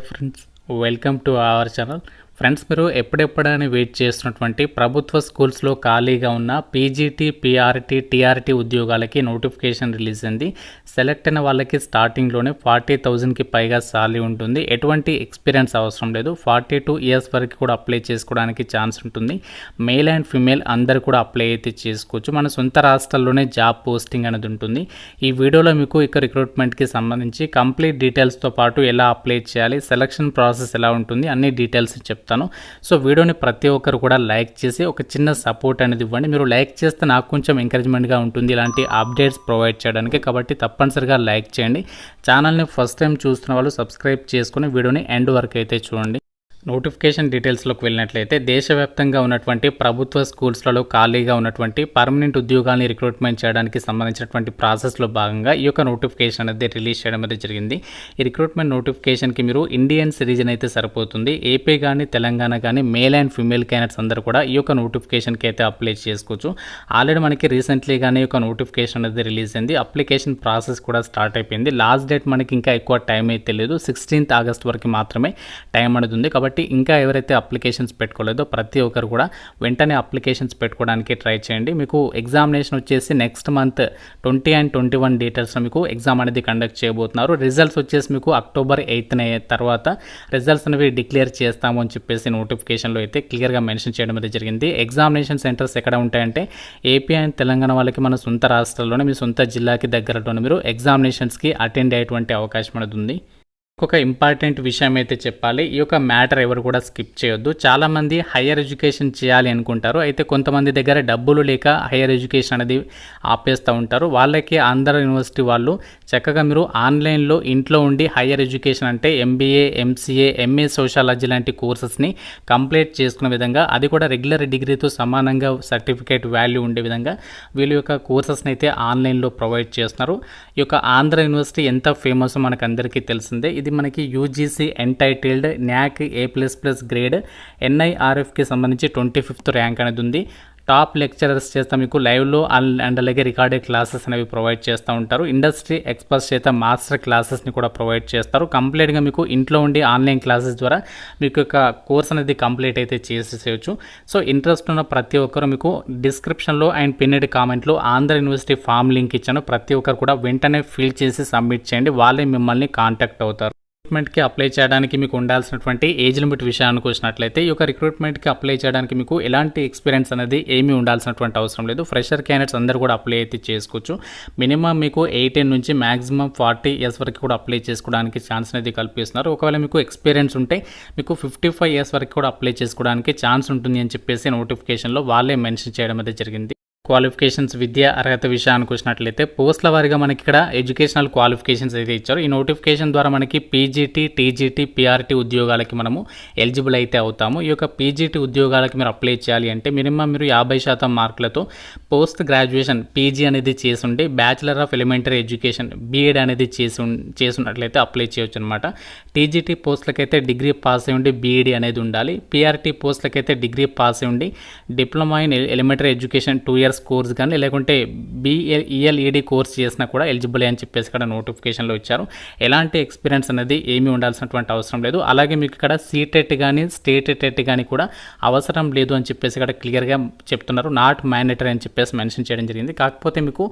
Friends, welcome to our channel. Friends, మీరు ఎప్పుడెప్పుడని wait చేస్తున్నటువంటి ప్రభుత్వ స్కూల్స్లో ఖాళీగా ఉన్న పీజీటీ, పీఆర్టీ, టీఆర్టీ ఉద్యోగాలకి నోటిఫికేషన్ రిలీజ్ అయింది. సెలెక్ట్ అయిన వాళ్ళకి స్టార్టింగ్లోనే 40,000కి పైగా సాలరీ ఉంటుంది. ఎటువంటి ఎక్స్పీరియన్స్ అవసరం లేదు. 42 ఇయర్స్ వరకు కూడా అప్లై చేసుకోవడానికి ఛాన్స్ ఉంటుంది. మేల్ అండ్ ఫీమేల్ అందరు కూడా అప్లై అయితే చేసుకోవచ్చు. మన సొంత రాష్ట్రాల్లోనే జాబ్ పోస్టింగ్ అనేది ఉంటుంది. ఈ వీడియోలో మీకు ఇక రిక్రూట్మెంట్కి సంబంధించి కంప్లీట్ డీటెయిల్స్తో పాటు ఎలా అప్లై చేయాలి, సెలక్షన్ ప్రాసెస్ ఎలా ఉంటుంది, అన్ని డీటెయిల్స్ చెప్తాను. సో వీడియోని ప్రతి ఒక్కరు కూడా లైక్ చేసి ఒక చిన్న సపోర్ట్ అనేది ఇవ్వండి. మీరు లైక్ చేస్తే నాకు కొంచెం ఎంకరేజ్మెంట్గా ఉంటుంది ఇలాంటి అప్డేట్స్ ప్రొవైడ్ చేయడానికి. కాబట్టి తప్పనిసరిగా లైక్ చేయండి. ఛానల్ని ఫస్ట్ టైం చూస్తున్న వాళ్ళు సబ్స్క్రైబ్ చేసుకుని వీడియోని ఎండ్ వరకు అయితే చూడండి. నోటిఫికేషన్ డీటెయిల్స్లోకి వెళ్ళినట్లయితే దేశవ్యాప్తంగా ఉన్నటువంటి ప్రభుత్వ స్కూల్స్లలో ఖాళీగా ఉన్నటువంటి పర్మనెంట్ ఉద్యోగాల్ని రిక్రూట్మెంట్ చేయడానికి సంబంధించినటువంటి ప్రాసెస్లో భాగంగా ఈ యొక్క నోటిఫికేషన్ అనేది రిలీజ్ చేయడం అనేది జరిగింది. ఈ రిక్రూట్మెంట్ నోటిఫికేషన్కి మీరు ఇండియన్ సిటిజన్ అయితే సరిపోతుంది. ఏపీ కానీ తెలంగాణ కానీ మేల్ అండ్ ఫీమేల్ క్యాండిడేట్స్ అందరూ కూడా ఈ యొక్క నోటిఫికేషన్కి అయితే అప్లై చేసుకోవచ్చు. ఆల్రెడీ మనకి రీసెంట్లీగానే ఈ యొక్క నోటిఫికేషన్ అనేది రిలీజ్ అయింది. అప్లికేషన్ ప్రాసెస్ కూడా స్టార్ట్ అయిపోయింది. లాస్ట్ డేట్ మనకి ఇంకా ఎక్కువ టైం అయితే లేదు. 16th ఆగస్ట్ వరకు మాత్రమే టైం అనేది ఉంది. కాబట్టి ఇంకా ఎవరైతే అప్లికేషన్స్ పెట్టుకోలేదో ప్రతి ఒక్కరు కూడా వెంటనే అప్లికేషన్స్ పెట్టుకోవడానికి ట్రై చేయండి. మీకు ఎగ్జామినేషన్ వచ్చేసి నెక్స్ట్ మంత్ 20 and 21 డేటెల్స్లో మీకు ఎగ్జామ్ అనేది కండక్ట్ చేయబోతున్నారు. రిజల్ట్స్ వచ్చేసి మీకు అక్టోబర్ 8th తర్వాత రిజల్ట్స్ అనేవి డిక్లేర్ చేస్తాము అని చెప్పేసి నోటిఫికేషన్లో అయితే క్లియర్గా మెన్షన్ చేయడం అనేది జరిగింది. ఎగ్జామినేషన్ సెంటర్స్ ఎక్కడ ఉంటాయంటే ఏపీ అండ్ తెలంగాణ వాళ్ళకి మన సొంత రాష్ట్రాల్లోనే మీ సొంత జిల్లాకి దగ్గరలోనే మీరు ఎగ్జామినేషన్స్కి అటెండ్ అయ్యేటువంటి అవకాశం అనేది ఉంది. ఒక ఇంపార్టెంట్ విషయం అయితే చెప్పాలి. ఈ యొక్క మ్యాటర్ ఎవరు కూడా స్కిప్ చేయొద్దు. చాలామంది హయ్యర్ ఎడ్యుకేషన్ చేయాలి అనుకుంటారు. అయితే కొంతమంది దగ్గర డబ్బులు లేక హయ్యర్ ఎడ్యుకేషన్ అనేది ఆపేస్తూ ఉంటారు. వాళ్ళకి ఆంధ్ర యూనివర్సిటీ వాళ్ళు చక్కగా మీరు ఆన్లైన్లో ఇంట్లో ఉండి హయ్యర్ ఎడ్యుకేషన్ అంటే ఎంబీఏ, ఎంసీఏ, ఎంఏ సోషాలజీ లాంటి కోర్సెస్ని కంప్లీట్ చేసుకునే విధంగా, అది కూడా రెగ్యులర్ డిగ్రీతో సమానంగా సర్టిఫికేట్ వాల్యూ ఉండే విధంగా వీళ్ళ యొక్క కోర్సెస్ని అయితే ఆన్లైన్లో ప్రొవైడ్ చేస్తున్నారు. ఈ యొక్క ఆంధ్ర యూనివర్సిటీ ఎంత ఫేమస్ మనకు అందరికీ తెలిసిందే. ఇది మనకి UGC entitled NAAC A++ grade NIRFకి సంబంధించి 25th ర్యాంక్ అనేది ఉంది. టాప్ లెక్చరర్స్ చేత మీకు లైవ్లో అండ్ అలాగే రికార్డెడ్ క్లాసెస్ అనేవి ప్రొవైడ్ చేస్తూ ఉంటారు. ఇండస్ట్రీ ఎక్స్పర్ట్స్ చేత మాస్టర్ క్లాసెస్ని కూడా ప్రొవైడ్ చేస్తారు. కంప్లీట్గా మీకు ఇంట్లో ఉండి ఆన్లైన్ క్లాసెస్ ద్వారా మీకు ఒక కోర్స్ అనేది కంప్లీట్ అయితే చేసేసేయచ్చు. సో ఇంట్రెస్ట్ ఉన్న ప్రతి ఒక్కరు మీకు డిస్క్రిప్షన్లో అండ్ పిన్నెడ్ కామెంట్లో ఆంధ్ర యూనివర్సిటీ ఫామ్ లింక్ ఇచ్చాను. ప్రతి ఒక్కరు కూడా వెంటనే ఫిల్ చేసి సబ్మిట్ చేయండి. వాళ్ళే మిమ్మల్ని కాంటాక్ట్ అవుతారు. రిక్రూట్మెంట్కి అప్లై చేయడానికి మీకు ఉండాల్సినటువంటి ఏజ్ లిమిట్ విషయానికి వచ్చినట్లయితే ఈ యొక్క రిక్రూట్మెంట్కి అప్లై చేయడానికి మీకు ఎలాంటి ఎక్స్పీరియన్స్ అనేది ఏమీ ఉండాల్సినటువంటి అవసరం లేదు. ఫ్రెషర్ క్యాండిడేట్స్ అందరూ కూడా అప్లై అయితే చేసుకోవచ్చు. మినిమం మీకు 18 నుంచి మ్యాక్సిమం 40 ఇయర్స్ వరకు కూడా అప్లై చేసుకోవడానికి ఛాన్స్ అనేది కల్పిస్తున్నారు. ఒకవేళ మీకు ఎక్స్పీరియన్స్ ఉంటే మీకు 55 ఇయర్స్ వరకు కూడా అప్లై చేసుకోవడానికి ఛాన్స్ ఉంటుంది అని చెప్పేసి నోటిఫికేషన్లో వాళ్ళే మెన్షన్ చేయడం అనేది జరిగింది. క్వాలిఫికేషన్స్, విద్య అర్హత విషయానికి వచ్చినట్లయితే పోస్టుల వారిగా మనకి ఇక్కడ ఎడ్యుకేషనల్ క్వాలిఫికేషన్స్ అయితే ఇచ్చారు. ఈ నోటిఫికేషన్ ద్వారా మనకి పీజీటీ, టీజీటీ, పీఆర్టీ ఉద్యోగాలకి మనము ఎలిజిబుల్ అయితే అవుతాము. ఈ యొక్క పీజీటీ ఉద్యోగాలకి మీరు అప్లై చేయాలి అంటే మినిమం మీరు 50% మార్కులతో పోస్ట్ గ్రాడ్యుయేషన్ పీజీ అనేది చేసి ఉండి bachelor of elementary education BEd అనేది చేసున్నట్లయితే అప్లై చేయొచ్చు అనమాట. టీజీటీ పోస్టులకైతే డిగ్రీ పాస్ అయి ఉండి బీఈడీ అనేది ఉండాలి. పీఆర్టీ పోస్టులకైతే డిగ్రీ పాస్ అయి ఉండి diploma in elementary education 2 years course కానీ లేకుంటే BELED కోర్స్ చేసినా కూడా ఎలిజిబుల్ అని చెప్పేసి ఇక్కడ నోటిఫికేషన్లో ఇచ్చారు. ఎలాంటి ఎక్స్పీరియన్స్ అనేది ఏమీ ఉండాల్సినటువంటి అవసరం లేదు. అలాగే మీకు ఇక్కడ సీటెట్ కానీ స్టేట్ టెట్ కానీ కూడా అవసరం లేదు అని చెప్పేసి ఇక్కడ క్లియర్గా చెప్తున్నారు. నాట్ మ్యాండేటరీ అని చెప్పేసి మెన్షన్ చేయడం జరిగింది. కాకపోతే మీకు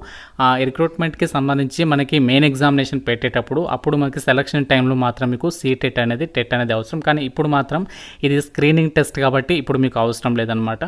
రిక్రూట్మెంట్కి సంబంధించి మనకి మెయిన్ ఎగ్జామినేషన్ పెట్టేటప్పుడు అప్పుడు మనకి సెలక్షన్ టైంలో మాత్రం మీకు సీటెట్ అనేది టెట్ అనేది అవసరం. కానీ ఇప్పుడు మాత్రం ఇది స్క్రీనింగ్ టెస్ట్ కాబట్టి ఇప్పుడు మీకు అవసరం లేదనమాట.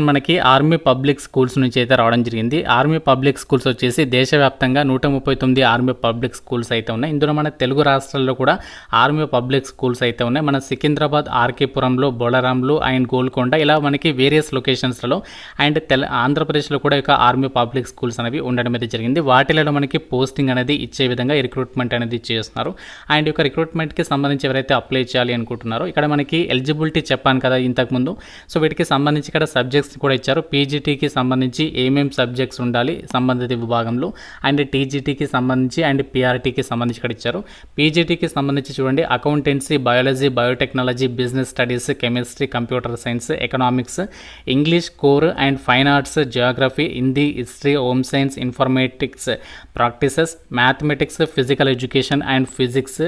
మనకి ఆర్మీ పబ్లిక్ స్కూల్స్ నుంచి అయితే రావడం జరిగింది. ఆర్మీ పబ్లిక్ స్కూల్స్ వచ్చేసి దేశవ్యాప్తంగా 139 ఆర్మీ పబ్లిక్ స్కూల్స్ అయితే ఉన్నాయి. ఇందులో మన తెలుగు రాష్ట్రాల్లో కూడా ఆర్మీ పబ్లిక్ స్కూల్స్ అయితే ఉన్నాయి. మన సికింద్రాబాద్, ఆర్కేపురంలో, బొలరాంలో అండ్ గోల్కొండ ఇలా మనకి వేరియస్ లొకేషన్స్లో అండ్ ఆంధ్రప్రదేశ్లో కూడా ఒక ఆర్మీ పబ్లిక్ స్కూల్స్ అనేవి ఉండడం అయితే జరిగింది. వాటిలలో మనకి పోస్టింగ్ అనేది ఇచ్చే విధంగా ఈ రిక్రూట్మెంట్ అనేది చేస్తున్నారు. అండ్ ఈ యొక్క రిక్రూట్మెంట్కి సంబంధించి ఎవరైతే అప్లై చేయాలి అనుకుంటున్నారో ఇక్కడ మనకి ఎలిజిబిలిటీ చెప్పాను కదా ఇంతకుముందు. సో వీటికి సంబంధించి ఇక్కడ సబ్జెక్ట్స్ కూడా ఇచ్చారు. పీజీటీకి సంబంధించి ఏమేం సబ్జెక్ట్స్ ఉండాలి సంబంధిత విభాగంలో, అండ్ టీజీటీకి సంబంధించి అండ్ పీఆర్టీకి సంబంధించి ఇక్కడ ఇచ్చారు. పీజీటీకి సంబంధించి చూడండి, accountancy, biology, biotechnology, business studies, chemistry, computer science, economics, English core and fine arts, geography, Hindi, history, home science, informatics practices, mathematics, physical education and physics,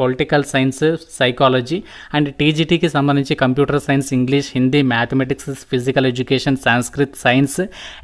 political science, psychology. And టీజీటీకి సంబంధించి computer science, English, Hindi, mathematics, physical education, Sanskrit, science,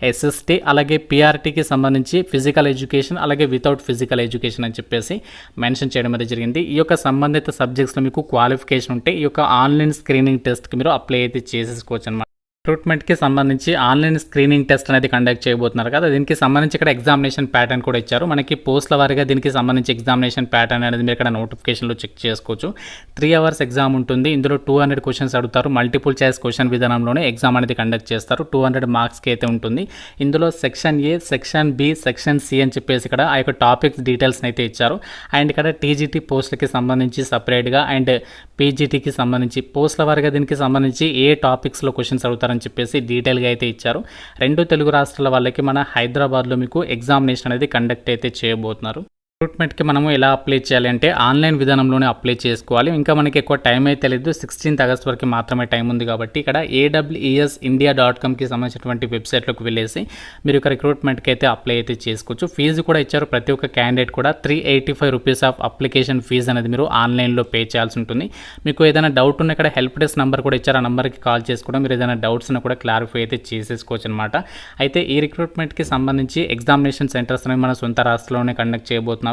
SST. అలాగే పీఆర్టీకి సంబంధించి physical education అలాగే without physical education అని చెప్పేసి mention చేయడం అనేది జరిగింది. ఈ యొక్క సంబంధిత సబ్జెక్ట్స్లో మీకు క్వాలిఫికేషన్ ఉంటే ఈ యొక్క ఆన్లైన్ స్క్రీనింగ్ టెస్ట్కి మీరు అప్లై అయితే చేసేసుకోవచ్చు అనమాట. రిక్రూట్మెంట్కి సంబంధించి ఆన్లైన్ స్క్రీనింగ్ టెస్ట్ అనేది కండక్ట్ చేయబోతున్నారు కదా, దీనికి సంబంధించి ఇక్కడ ఎగ్జామినేషన్ ప్యాటర్న్ కూడా ఇచ్చారు. మనకి పోస్టుల వారీగా దీనికి సంబంధించి ఎగ్జామినేషన్ ప్యాటర్న్ అనేది మీరు ఇక్కడ నోటిఫికేషన్లో చెక్ చేసుకోవచ్చు. 3 hours ఎగ్జామ్ ఉంటుంది. ఇందులో 200 క్వశ్చన్స్ అడుగుతారు. మల్టిపుల్ చాయిస్ క్వశ్చన్ విధానంలోనే ఎగ్జామ్ అనేది కండక్ట్ చేస్తారు. 200 మార్క్స్కి అయితే ఉంటుంది. ఇందులో section A, section B, section C అని చెప్పేసి ఇక్కడ ఆ యొక్క టాపిక్స్ డీటెయిల్స్ని అయితే ఇచ్చారు. అండ్ ఇక్కడ టీజీటీ పోస్టులకి సంబంధించి సపరేట్గా అండ్ పీజీటీకి సంబంధించి పోస్టుల వారీగా దీనికి సంబంధించి ఏ టాపిక్స్లో క్వశ్చన్స్ అడుగుతారు అని చెప్పేసి డీటెయిల్గా అయితే ఇచ్చారు. 2 తెలుగు రాష్ట్రాల వాళ్ళకి మన హైదరాబాద్లో మీకు ఎగ్జామినేషన్ అనేది కండక్ట్ అయితే చేయబోతున్నారు. రిక్రూట్మెంట్కి మనము ఎలా అప్లై చేయాలి అంటే ఆన్లైన్ విధానంలోనే అప్లై చేసుకోవాలి. ఇంకా మనకి ఎక్కువ టైం అయితే లేదు, 16th August వరకు మాత్రమే టైం ఉంది కాబట్టి ఇక్కడ awesindia.comకి సంబంధించినటువంటి వెబ్సైట్లోకి వెళ్ళేసి మీరు ఇక్కడ రిక్రూట్మెంట్కి అయితే అప్లై అయితే చేసుకోవచ్చు. ఫీజు కూడా ఇచ్చారు. ప్రతి ఒక్క క్యాండిడేట్ కూడా 385 రూపీస్ ఆఫ్ అప్లికేషన్ ఫీజు అనేది మీరు ఆన్లైన్లో పే చేయాల్సి ఉంటుంది. మీకు ఏదైనా డౌట్ ఉన్న ఇక్కడ హెల్ప్ డెస్క్ నెంబర్ కూడా ఇచ్చారు. ఆ నెంబర్కి కాల్ చేసుకోవడం మీరు ఏదైనా డౌట్స్ ఉన్నా కూడా క్లారిఫై అయితే చేసేసుకోవచ్చు అనమాట. అయితే ఈ రిక్రూట్మెంట్కి సంబంధించి ఎగ్జామినేషన్ సెంటర్స్ అనేవి మన సొంత రాష్ట్రంలోనే కండక్ట్ చేయబోతున్నారు.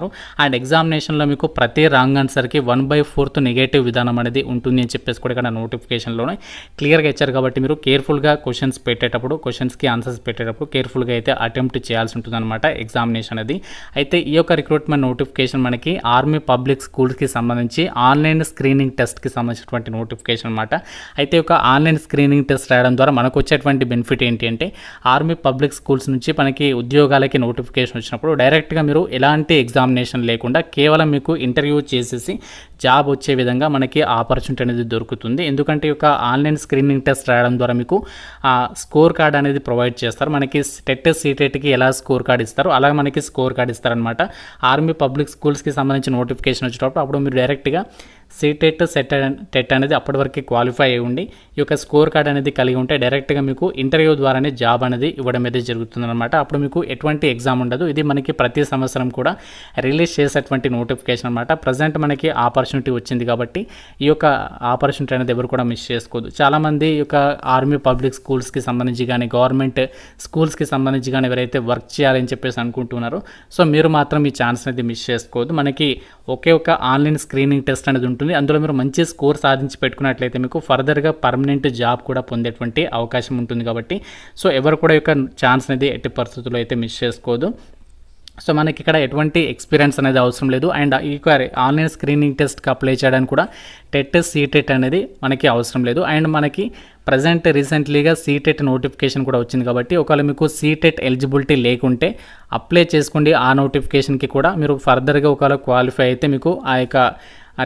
అండ్ ఎగ్జామినేషన్లో మీకు ప్రతి రాంగ్ ఆన్సర్కి 1/4 నెగటివ్ విధానం అనేది ఉంటుంది అని చెప్పేసి కూడా ఇక్కడ నోటిఫికేషన్లోనే క్లియర్గా ఇచ్చారు. కాబట్టి మీరు కేర్ఫుల్గా క్వశ్చన్స్ పెట్టేటప్పుడు, క్వశ్చన్స్కి ఆన్సర్స్ పెట్టేటప్పుడు కేర్ఫుల్గా అయితే అటెంప్ట్ చేయాల్సి ఉంటుంది అనమాట ఎగ్జామినేషన్ అది. అయితే ఈ యొక్క రిక్రూట్మెంట్ నోటిఫికేషన్ మనకి ఆర్మీ పబ్లిక్ స్కూల్స్కి సంబంధించి ఆన్లైన్ స్క్రీనింగ్ టెస్ట్కి సంబంధించినటువంటి నోటిఫికేషన్ అనమాట. అయితే ఒక ఆన్లైన్ స్క్రీనింగ్ టెస్ట్ రాయడం ద్వారా మనకు వచ్చేటువంటి బెనిఫిట్ ఏంటి అంటే ఆర్మీ పబ్లిక్ స్కూల్స్ నుంచి మనకి ఉద్యోగాలకి నోటిఫికేషన్ వచ్చినప్పుడు డైరెక్ట్గా మీరు ఎలాంటి ఎగ్జామినేషన్ లేకుండా కేవలం మీకు ఇంటర్వ్యూ చేసేసి జాబ్ వచ్చే విధంగా మనకి ఆపర్చునిటీ అనేది దొరుకుతుంది. ఎందుకంటే ఈ యొక్క ఆన్లైన్ స్క్రీనింగ్ టెస్ట్ రాయడం ద్వారా మీకు స్కోర్ కార్డ్ అనేది ప్రొవైడ్ చేస్తారు. మనకి టెట్ సీటెట్కి ఎలా స్కోర్ కార్డ్ ఇస్తారు అలా మనకి స్కోర్ కార్డ్ ఇస్తారనమాట. ఆర్మీ పబ్లిక్ స్కూల్స్కి సంబంధించి నోటిఫికేషన్ వచ్చేటప్పుడు అప్పుడు మీరు డైరెక్ట్గా సీటెట్, టెట్ అనేది అప్పటి వరకు క్వాలిఫై అయి ఉండి ఈ యొక్క స్కోర్ కార్డ్ అనేది కలిగి ఉంటే డైరెక్ట్గా మీకు ఇంటర్వ్యూ ద్వారానే జాబ్ అనేది ఇవ్వడం అనేది జరుగుతుందన్నమాట. అప్పుడు మీకు ఎటువంటి ఎగ్జామ్ ఉండదు. ఇది మనకి ప్రతి సంవత్సరం కూడా రిలీజ్ చేసేటువంటి నోటిఫికేషన్ అనమాట. ప్రజెంట్ మనకి ఆపర్చునిటీ వచ్చింది కాబట్టి ఈ యొక్క ఆపర్చునిటీ అనేది ఎవరు కూడా మిస్ చేసుకోవద్దు. చాలామంది ఈ యొక్క ఆర్మీ పబ్లిక్ స్కూల్స్కి సంబంధించి కానీ గవర్నమెంట్ స్కూల్స్కి సంబంధించి కానీ ఎవరైతే వర్క్ చేయాలని చెప్పేసి అనుకుంటున్నారో సో మీరు మాత్రం ఈ ఛాన్స్ అనేది మిస్ చేసుకోవద్దు. మనకి ఒకే ఒక ఆన్లైన్ స్క్రీనింగ్ టెస్ట్ అనేది ఉంటుంది. అందులో మీరు మంచి స్కోర్ సాధించి పెట్టుకున్నట్లయితే మీకు ఫర్దర్గా పర్మనెంట్ జాబ్ కూడా పొందేటువంటి అవకాశం ఉంటుంది. కాబట్టి సో ఎవరు కూడా ఈ యొక్క ఛాన్స్ అనేది ఎట్టి పరిస్థితుల్లో అయితే మిస్ చేసుకోవద్దు. సో మనకి ఇక్కడ ఎటువంటి ఎక్స్పీరియన్స్ అనేది అవసరం లేదు. అండ్ ఈ ఆన్లైన్ స్క్రీనింగ్ టెస్ట్కి అప్లై చేయడానికి కూడా టెట్, సీటెట్ అనేది మనకి అవసరం లేదు. అండ్ మనకి ప్రజెంట్ రీసెంట్లీగా సీటెట్ నోటిఫికేషన్ కూడా వచ్చింది కాబట్టి ఒకవేళ మీకు సీటెట్ ఎలిజిబిలిటీ లేకుంటే అప్లై చేసుకోండి. ఆ నోటిఫికేషన్కి కూడా మీరు ఫర్దర్గా ఒకవేళ క్వాలిఫై అయితే మీకు ఆ యొక్క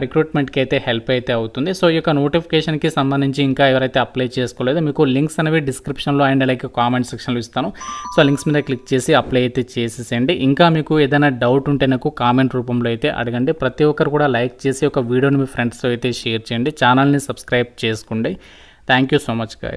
రిక్రూట్మెంట్కి అయితే హెల్ప్ అయితే అవుతుంది. సో ఈ యొక్క నోటిఫికేషన్కి సంబంధించి ఇంకా ఎవరైతే అప్లై చేసుకోలేదో మీకు లింక్స్ అనేవి డిస్క్రిప్షన్లో అండ్ అలాగే కామెంట్ సెక్షన్లో ఇస్తాను. సో లింక్స్ మీద క్లిక్ చేసి అప్లై అయితే చేసేసేయండి. ఇంకా మీకు ఏదైనా డౌట్ ఉంటే నాకు కామెంట్ రూపంలో అయితే అడగండి. ప్రతి ఒక్కరు కూడా లైక్ చేసి ఒక వీడియోని మీ ఫ్రెండ్స్తో అయితే షేర్ చేయండి. ఛానల్ని సబ్స్క్రైబ్ చేసుకోండి. Thank you so much guys.